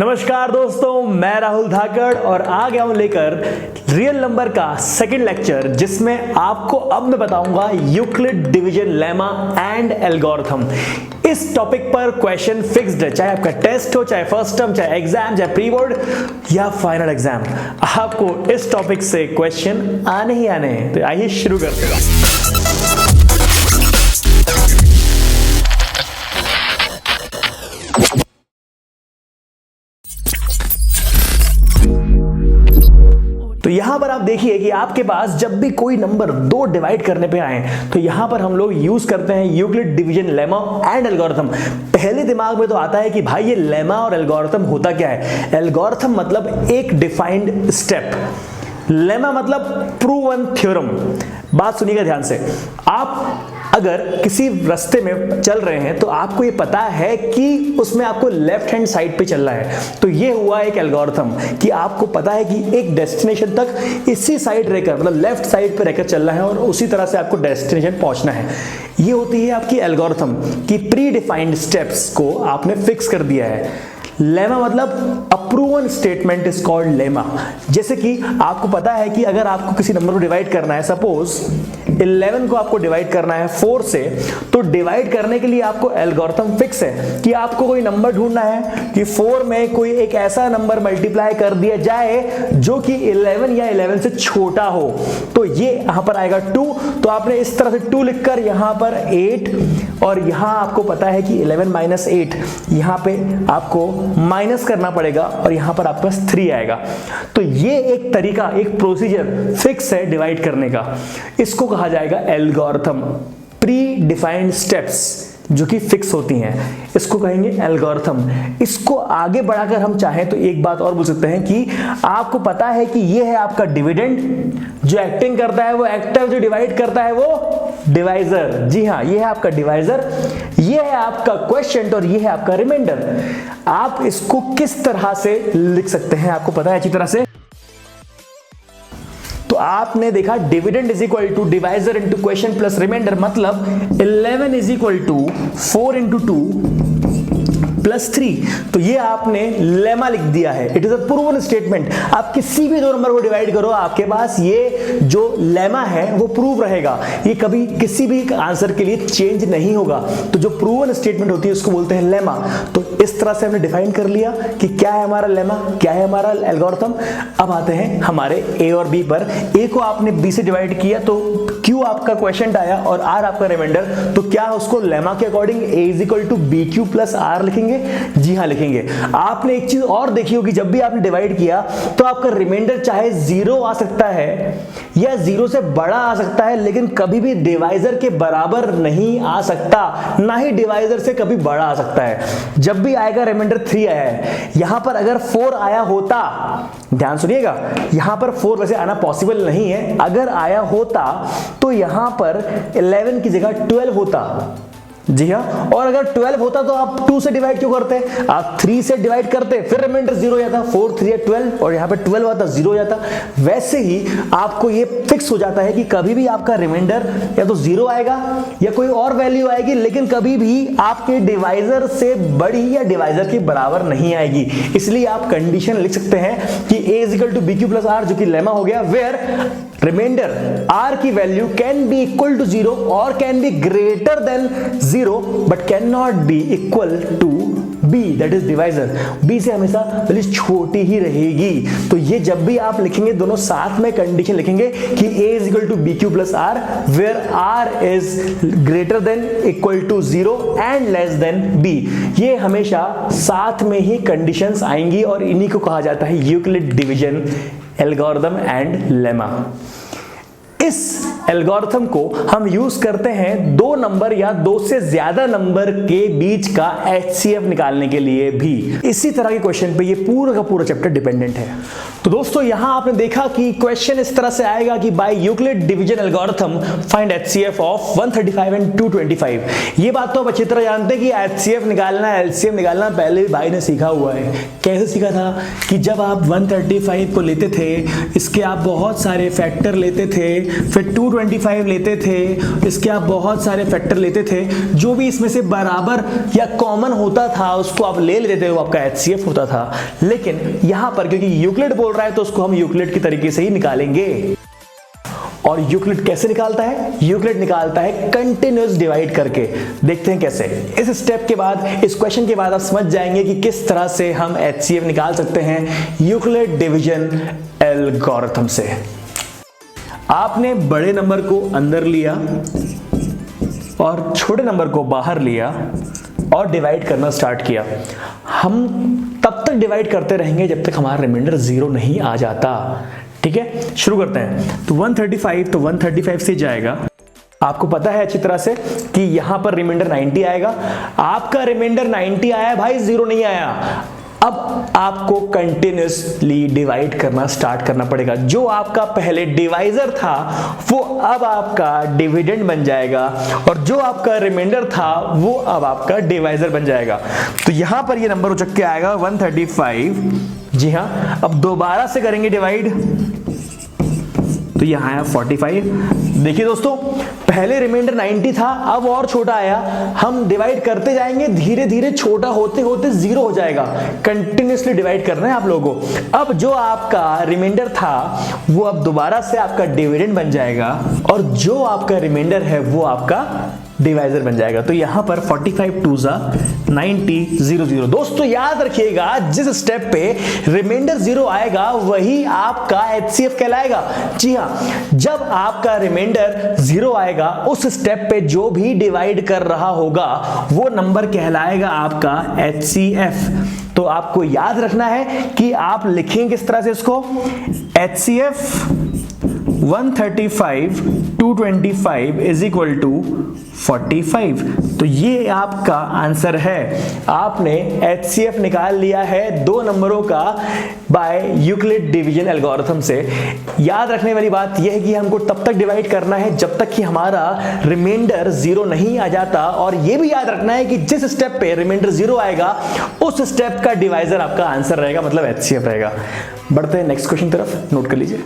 नमस्कार दोस्तों, मैं राहुल धाकड़ और आ गया हूं लेकर रियल नंबर का सेकंड लेक्चर, जिसमें आपको अब मैं बताऊंगा Euclid division lemma and algorithm. इस टॉपिक पर क्वेश्चन फिक्स्ड है, चाहे आपका टेस्ट हो, चाहे फर्स्ट टर्म, चाहे एग्जाम, चाहे प्री बोर्ड या फाइनल एग्जाम, आपको इस टॉपिक से क्वेश्चन आने ही आने हैं। तो आइए शुरू करते हैं। तो यहां पर आप देखिए कि आपके पास जब भी कोई नंबर दो डिवाइड करने पे आए तो यहां पर हम लोग यूज करते हैं Euclid division lemma and algorithm. पहले दिमाग में तो आता है कि भाई ये लेमा और एल्गोरिथम होता क्या है। एल्गोरिथम मतलब एक डिफाइंड स्टेप, लेमा मतलब प्रूवन थ्योरम। बात सुनिएगा ध्यान से। आप अगर किसी रास्ते में चल रहे हैं तो आपको ये पता है कि उसमें आपको लेफ्ट हैंड साइड पे चलना है, तो ये हुआ एक एल्गोरिथम कि आपको पता है कि एक डेस्टिनेशन तक इसी साइड रहकर, मतलब लेफ्ट साइड पे रहकर चलना है और उसी तरह से आपको डेस्टिनेशन पहुंचना है। ये होती है आपकी एल्गोरिथम कि प्री डिफाइंड स्टेप्स को आपने फिक्स कर दिया है। लेमा मतलब अप्रूवन स्टेटमेंट इज कॉल्ड लेमा। जैसे कि आपको पता है कि अगर आपको किसी नंबर को डिवाइड करना है, सपोज 11 को आपको डिवाइड करना है 4 से, तो डिवाइड करने के लिए आपको एल्गोरिथम फिक्स है कि आपको कोई नंबर ढूंढना है कि 4 में कोई एक ऐसा नंबर मल्टीप्लाई कर दिया जाए जो कि 11 या 11 से छोटा हो। तो ये यहां पर आएगा 2, तो आपने इस तरह से 2 लिखकर यहां पर 8, और यहां आपको पता है कि 11 माइनस 8, यहां पे आपको माइनस करना पड़ेगा और यहां पर आपके पास 3 आएगा। तो ये एक तरीका, एक प्रोसीजर फिक्स है डिवाइड करने का। इसको कहा जाएगा एल्गोरिथम। प्री डिफाइंड स्टेप्स जो कि फिक्स होती हैं, इसको कहेंगे एल्गोरिथम। इसको आगे बढ़ाकर हम चाहें तो एक बात और बोल सकते हैं कि आपको पता है कि ये है आपका डिविडेंड, जो एक्टिंग करता है वो एक्टर, जो डिवाइड करता है वो डिवाइजर। जी हाँ, ये है आपका डिवाइजर, ये है आपका क्वोशिएंट और ये है आपका रिमाइंडर। आप इसको किस तरह से लिख सकते हैं आपको पता है अच्छी तरह से। तो आपने देखा dividend is equal to divisor into question plus remainder, मतलब 11 is equal to 4 into 2 plus 3। तो ये आपने लेमा लिख दिया है। It is a proven statement. आप किसी भी दो नंबर को डिवाइड करो, आपके पास ये जो लेमा है वो प्रूव रहेगा, ये कभी किसी भी आंसर के लिए चेंज नहीं होगा। तो जो प्रूवन स्टेटमेंट होती है उसको बोलते हैं लेमा। तो इस तरह से हमने डिफाइन कर लिया कि क्या है हमारा लेमा, क्या है हमारा एल्गोरिथम। अब आते हैं हमारे ए और बी पर। ए को आपने बी से डिवाइड किया तो क्यू आपका क्वोशिएंट आया और आर आपका रिमाइंडर। तो क्या उसको लेमा के according A is equal to B Q plus R लिखेंगे? जी हाँ लिखेंगे। आपने एक चीज और देखी होगी, जब भी आपने डिवाइड किया तो आपका रिमाइंडर चाहे 0 आ सकता है या 0 से बड़ा आ सकता है, लेकिन कभी भी डिवाइजर के बराबर नहीं आ सकता, ना ही डिवाइजर से कभी बड़ा आ सकता है। जब भी आएगा रिमाइंडर 3 आया है, यहां पर अगर 4 आया होता, ध्यान सुनिएगा, यहां पर 4 वैसे आना पॉसिबल नहीं है, अगर आया होता तो यहां पर 11 की जगह 12 होता। जी हाँ, और अगर 12 होता तो आप 2 से डिवाइड क्यों करते? आप 3 से डिवाइड करते, फिर रिमाइंडर 0 हो जाता, 4 3 12, और यहाँ पे 12 आता 0 हो जाता। वैसे ही आपको ये फिक्स हो जाता है कि कभी भी आपका रिमाइंडर या तो 0 आएगा या कोई और वैल्यू आएगी, लेकिन कभी भी आपके डिवाइजर से बड़ी या डिवाइजर के बराबर नहीं आएगी। इसलिए आप कंडीशन लिख सकते हैं कि a is equal to B Q plus R, जो कि लेमा हो गया, वेयर रिमाइंडर r की value can be equal to 0 और can be greater than 0 but can not be equal to b, that is divisor. b से हमेशा value छोटी ही रहेगी। तो ये जब भी आप लिखेंगे दोनों साथ में कंडीशन लिखेंगे कि a is equal to B Q plus R, where r is greater than equal to 0 and less than b। ये हमेशा साथ में ही कंडीशंस आएंगी और इन्हीं को कहा जाता है Euclid division algorithm and lemma. इस एल्गोरिथम को हम यूज करते हैं दो नंबर या दो से ज्यादा नंबर के बीच का HCF निकालने के लिए भी। इसी तरह के क्वेश्चन पे ये पूरा का पूरा चैप्टर डिपेंडेंट है। तो दोस्तों यहां आपने देखा कि क्वेश्चन इस तरह से आएगा कि by Euclid division algorithm find HCF of 135 and 225। ये बात तो आप अच्छी तरह जानते हैं कि HCF निकालना, LCM निकालना पहले भी भाई ने सीखा हुआ है। कैसे सीखा था कि जब आप 135 को लेते थे, इसके आप बहुत सारे फैक्टर लेते थे फिर 225 लेते थे, इसके आप बहुत सारे फैक्टर लेते थे, जो भी इसमें से बराबर या कॉमन होता था उसको आप ले लेते थे, वो आपका HCF होता था। लेकिन यहां पर क्योंकि यूक्लिड बोल रहा है तो उसको हम यूक्लिड की तरीके से ही निकालेंगे। और यूक्लिड कैसे निकालता है? यूक्लिड निकालता है कंटिन्यूअस डिवाइड करके। देखते हैं कैसे। इस स्टेप के बाद, इस क्वेश्चन के बाद आप समझ जाएंगे कि किस तरह से हम HCF निकाल सकते हैं यूक्लिड डिवीजन एल्गोरिथम से। आपने बड़े नंबर को अंदर लिया और छोटे नंबर को बाहर लिया और डिवाइड करना स्टार्ट किया। हम तब तक डिवाइड करते रहेंगे जब तक हमारा रिमाइंडर 0 नहीं आ जाता। ठीक है, शुरू करते हैं। तो 135 तो 135 से जाएगा। आपको पता है अच्छी तरह से कि यहां पर रिमाइंडर 90 आएगा। आपका रिमाइंडर 90 आया भाई, 0 नहीं आया। अब आपको कंटिन्यूअसली डिवाइड करना स्टार्ट करना पड़ेगा। जो आपका पहले डिवाइजर था वो अब आपका डिविडेंड बन जाएगा और जो आपका रिमाइंडर था वो अब आपका डिवाइजर बन जाएगा। तो यहां पर ये नंबर उचक के आएगा 135। जी हां, अब दोबारा से करेंगे डिवाइड तो यहां आया 45। देखिए दोस्तों, पहले रिमाइंडर 90 था, अब और छोटा आया। हम डिवाइड करते जाएंगे, धीरे धीरे छोटा होते होते 0 हो जाएगा। कंटिन्यूअसली डिवाइड करना है आप लोगों को। अब जो आपका रिमाइंडर था वो अब दोबारा से आपका डिविडेंड बन जाएगा और जो आपका रिमाइंडर है वो आपका डिवाइजर बन जाएगा। तो यहां पर 45 2 90 0 0। दोस्तों याद रखिएगा, जिस स्टेप पे रिमाइंडर 0 आएगा वही आपका HCF कहलाएगा। जी हां, जब आपका रिमाइंडर 0 आएगा उस स्टेप पे जो भी डिवाइड कर रहा होगा वो नंबर कहलाएगा आपका HCF। तो आपको याद रखना है कि आप लिखेंगे किस तरह से इसको। HCF 135 225 is equal to 45। तो ये आपका आंसर है। आपने HCF निकाल लिया है दो नंबरों का बाय यूक्लिड डिवीजन एल्गोरिथम से। याद रखने वाली बात यह है कि हमको तब तक डिवाइड करना है जब तक कि हमारा रिमाइंडर 0 नहीं आ जाता। और यह भी याद रखना है कि जिस स्टेप पे रिमाइंडर 0 आएगा उस स्टेप का डिवाइजर आपका आंसर रहेगा, मतलब HCF रहेगा। बढ़ते हैं नेक्स्ट क्वेश्चन तरफ, नोट कर लीजिए।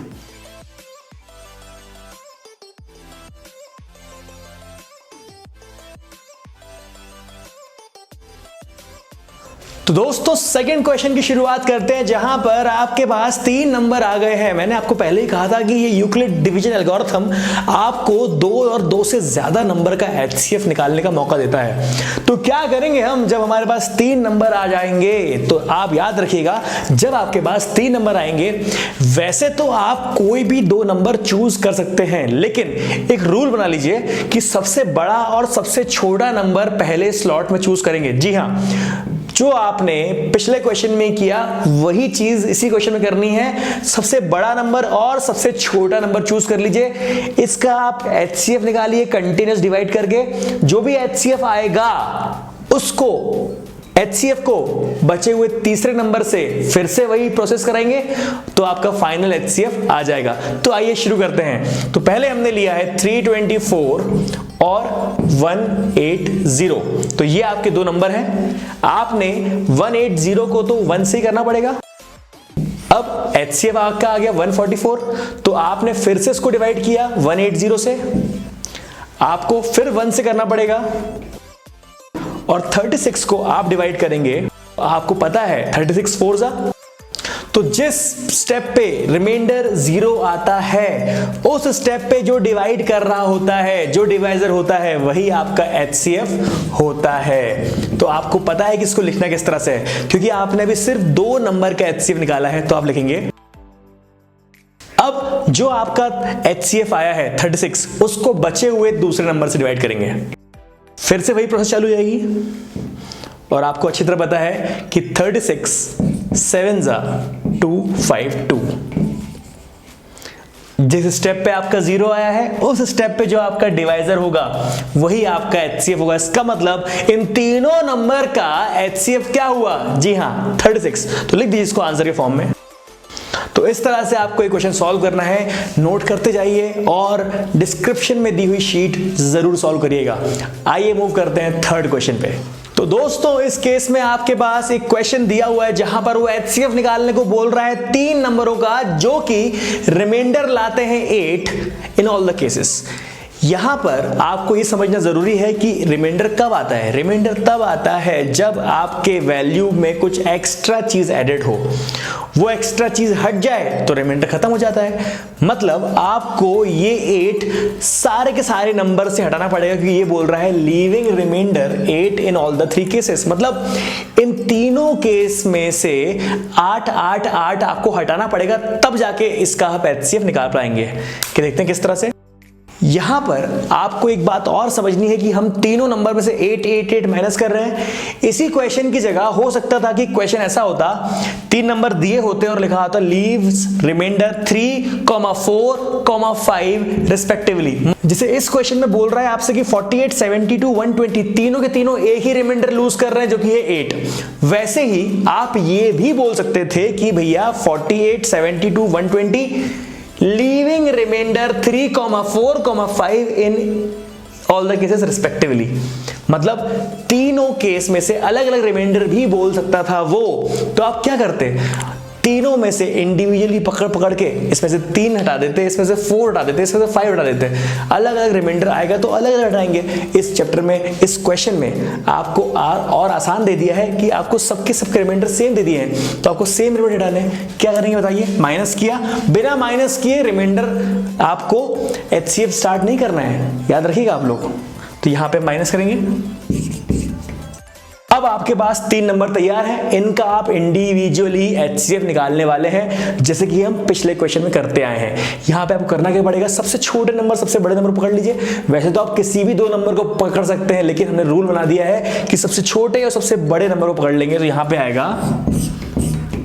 तो दोस्तों सेकंड क्वेश्चन की शुरुआत करते हैं, जहां पर आपके पास 3 नंबर आ गए हैं। मैंने आपको पहले ही कहा था कि ये यूक्लिड डिवीजन एल्गोरिथम आपको 2 और 2 से ज्यादा नंबर का HCF निकालने का मौका देता है। तो क्या करेंगे हम जब हमारे पास 3 नंबर आ जाएंगे? तो आप याद रखिएगा, जब आपके पास 3 नंबर आएंगे, वैसे तो आप कोई भी 2 नंबर चूज कर सकते हैं, लेकिन एक रूल बना लीजिए कि सबसे बड़ा और सबसे छोटा नंबर पहले स्लॉट में चूज करेंगे। जी हां, जो आपने पिछले क्वेश्चन में किया वही चीज इसी क्वेश्चन में करनी है। सबसे बड़ा नंबर और सबसे छोटा नंबर चूज कर लीजिए। इसका आप HCF निकालिए कंटिन्यूअस डिवाइड करके। जो भी HCF आएगा उसको, HCF को बचे हुए तीसरे नंबर से फिर से वही प्रोसेस कराएंगे तो आपका फाइनल HCF आ जाएगा। तो आइए शुरू करते हैं। तो पहले हमने लिया है 324 और 180। तो ये आपके 2 नंबर हैं। आपने 180 को तो 1 से ही करना पड़ेगा। अब HCF आपका आ गया 144, तो आपने फिर से इसको डिवाइड किया 180 से, आपको फिर 1 से करना पड़ेगा। और 36 को आप डिवाइड करेंगे, आपको पता है 36 4 जा। तो जिस स्टेप पे रिमाइंडर 0 आता है उस स्टेप पे जो डिवाइड कर रहा होता है, जो डिवाइजर होता है, वही आपका HCF होता है। तो आपको पता है कि इसको लिखना किस तरह से है, क्योंकि आपने अभी सिर्फ 2 नंबर का HCF निकाला है। तो आप लिखेंगे, अब जो आपका HCF आया है 36, उसको बचे हुए दूसरे नंबर से डिवाइड करेंगे। फिर से वही प्रोसेस चालू हो जाएगी। और आपको अच्छी तरह पता है कि 36 7 जा 252। जिस स्टेप पे आपका 0 आया है उस स्टेप पे जो आपका डिवाइजर होगा वही आपका HCF होगा। इसका मतलब इन तीनों नंबर का HCF क्या हुआ? जी हां 36। तो लिख दीजिए इसको आंसर के फॉर्म में। तो इस तरह से आपको एक क्वेश्चन सॉल्व करना है, नोट करते जाइए और डिस्क्रिप्शन में दी हुई शीट जरूर सॉल्व करिएगा। आइए मूव करते हैं थर्ड क्वेश्चन पे। तो दोस्तों इस केस में आपके पास एक क्वेश्चन दिया हुआ है जहां पर वो HCF निकालने को बोल रहा है 3 नंबरों का जो कि रिमाइंडर लाते हैं 8 इन ऑल द केसेस। यहां पर आपको ये समझना जरूरी है कि रिमाइंडर कब आता है। रिमाइंडर तब आता है जब आपके वैल्यू में कुछ एक्स्ट्रा चीज एडेड हो, वो एक्स्ट्रा चीज हट जाए तो रिमाइंडर खत्म हो जाता है। मतलब आपको ये 8 सारे के सारे नंबर से हटाना पड़ेगा क्योंकि ये बोल रहा है leaving remainder 8 in all the 3 cases. मतलब इन तीनों केस में से 8 8 8 आपको हटाना पड़ेगा, तब जाके इसका आप HCF निकाल पाएंगे। कि देखते हैं किस तरह से। यहां पर आपको एक बात और समझनी है कि हम तीनों नंबर में से 8 8 8 माइनस कर रहे हैं। इसी क्वेश्चन की जगह हो सकता था कि क्वेश्चन ऐसा होता, 3 नंबर दिए होते और लिखा होता लीव्स रिमाइंडर 3, 4, 5 रिस्पेक्टिवली। जैसे इस क्वेश्चन में बोल रहा है आपसे कि 48, 72, 120 तीनों के तीनों एक ही रिमाइंडर लूज कर रहे हैं जो कि है 8। वैसे ही आप ये भी बोल सकते थे कि भैया 48, 72, 120 leaving remainder 3, 4, 5 in all the cases respectively. मतलब तीनों केस में से अलग अलग रिमाइंडर भी बोल सकता था वो। तो आप क्या करते, तीनों में से इंडिविजुअली पकड़ पकड़ के इसमें से 3 हटा देते, इसमें से 4 हटा देते, इसमें से 5 हटा देते। अलग अलग रिमाइंडर आएगा तो अलग अलग हटाएंगे। इस चैप्टर में, इस क्वेश्चन में आपको और आसान दे दिया है कि आपको सबके रिमाइंडर सेम दे दिए हैं, तो आपको सेम रिमाइंडर हटाने। क्या करेंगे बताइए, माइनस किया, बिना माइनस किए रिमाइंडर आपको HCF स्टार्ट नहीं करना है, याद रखिएगा आप लोग। तो यहां पे माइनस करेंगे। अब आपके पास 3 नंबर तैयार हैं, इनका आप इंडिविजुअली HCF निकालने वाले हैं जैसे कि हम पिछले क्वेश्चन में करते आए हैं। यहां पे आपको करना क्या पड़ेगा, सबसे छोटे नंबर सबसे बड़े नंबर पकड़ लीजिए। वैसे तो आप किसी भी 2 नंबर को पकड़ सकते हैं, लेकिन हमने रूल बना दिया है कि सबसे छोटे और सबसे बड़े नंबर को पकड़ लेंगे। तो यहां पे आएगा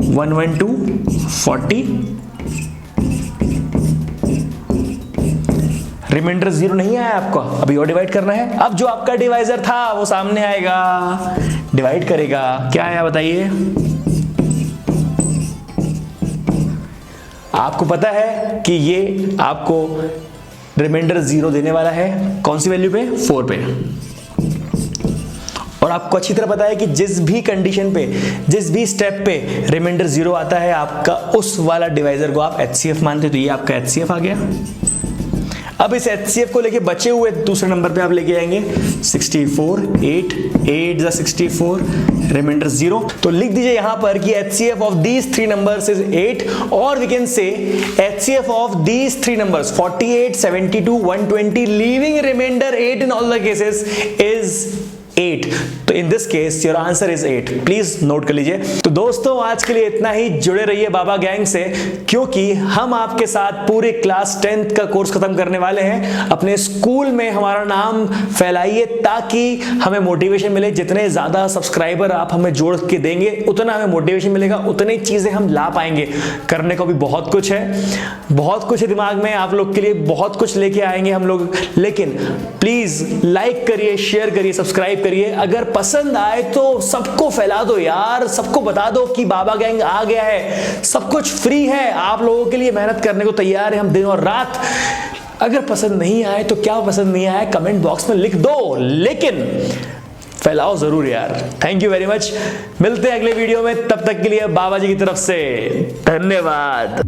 112, 40, रिमाइंडर 0 नहीं आया आपका, अभी और डिवाइड करना है। अब जो आपका डिवाइजर था वो सामने आएगा, डिवाइड करेगा। क्या आया बताइए, आपको पता है कि ये आपको रिमाइंडर 0 देने वाला है। कौन सी वैल्यू पे, 4 पे। और आपको अच्छी तरह पता है कि जिस भी कंडीशन पे, जिस भी स्टेप पे रिमाइंडर 0 आता है आपका, उस वाला डिवाइजर को आप HCF मानते हो। तो ये आपका HCF आ गया। अब इस HCF को लेके बचे हुए दूसरे नंबर पे आप लेके आएंगे 64, 8, 8 64, रिमाइंडर 0। तो लिख दीजिए यहां पर कि HCF of these 3 numbers is 8, और we can say HCF of these 3 numbers 48, 72, 120 leaving remainder 8 in all the cases is 8। तो in this case your answer is 8। Please note कर लीजिए। तो दोस्तों आज के लिए इतना ही। जुड़े रहिए बाबा गैंग से, क्योंकि हम आपके साथ पूरे क्लास 10th का कोर्स खत्म करने वाले हैं। अपने स्कूल में हमारा नाम फैलाइए ताकि हमें मोटिवेशन मिले। जितने ज्यादा सब्सक्राइबर आप हमें जोड़ के देंगे उतना हमें मोटिवेशन मिलेगा, उतनी चीजें हम ला पाएंगे। करने को भी बहुत कुछ है, बहुत कुछ है दिमाग में, आप लोग के लिए बहुत कुछ लेके आएंगे हम लोग। लेकिन प्लीज लाइक करिए, शेयर करिए, सब्सक्राइब करिए। अगर पसंद आए तो सबको फैला दो यार, सबको बता दो कि बाबा गैंग आ गया है। सब कुछ फ्री है, आप लोगों के लिए मेहनत करने को तैयार है हम दिन और रात। अगर पसंद नहीं आए तो क्या पसंद नहीं आया कमेंट बॉक्स में लिख दो, लेकिन फैलाओ जरूर यार। Thank you very much. मिलते हैं अगले वीडियो में, तब तक के लिए बाबा जी की तरफ से धन्यवाद।